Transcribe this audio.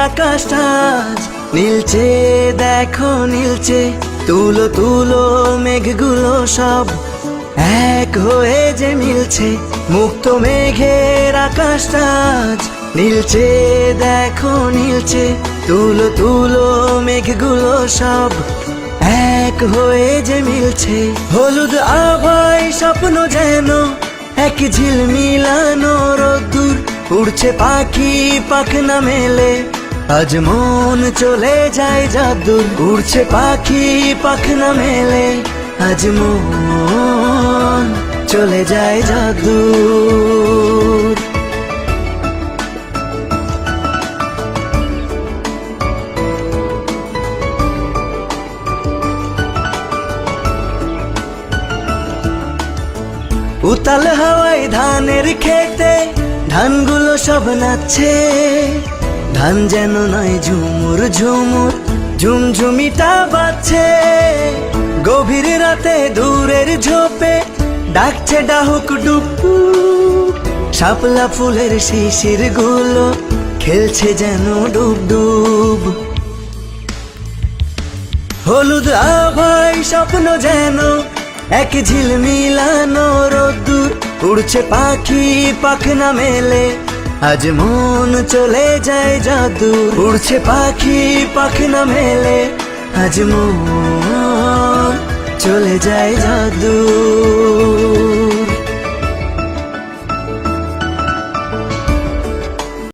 আকাশটা আজ নীলচে, দেখো নীলচে। তুলো তুলো মেঘগুলো সব এক হয়ে যে মিলছে। মুক্ত মেঘের আকাশটা আজ নীলচে, দেখো নীলচে। তুলো তুলো মেঘগুলো সব এক হয়ে যে মিলছে। হলুদ আভায় স্বপ্ন যেন এক ঝিলমিলানো রোদ্দুর। উড়ছে পাখি পাখনা মেলে, আজ মন চলে যায় যাদুর। উড়ছে পাখি পাখনা মেলে, আজ মন চলে যায় যাদুর। উতাল হাওয়ায় ধানের খেতে ধানগুলো সব নাচছে। ধান যেন নয় ঝুমুর ঝুমুর, ঝুমঝুমিটা বাজছে। গভীর রাতে দূরের ঝোপে ডাকছে ডাহুক ডুকু। শাপলা ফুলের শিশির গুলো খেলছে যেন ডুব ডুব। হলুদ আভায় স্বপ্ন যেন এক ঝিলমিলানো রোদ্দুর। উড়ছে পাখি পাখনা মেলে, আজ মন চলে যায় যাদুর। উড়ছে পাখি পাখনা মেলে, আজ মন চলে যায় যাদুর।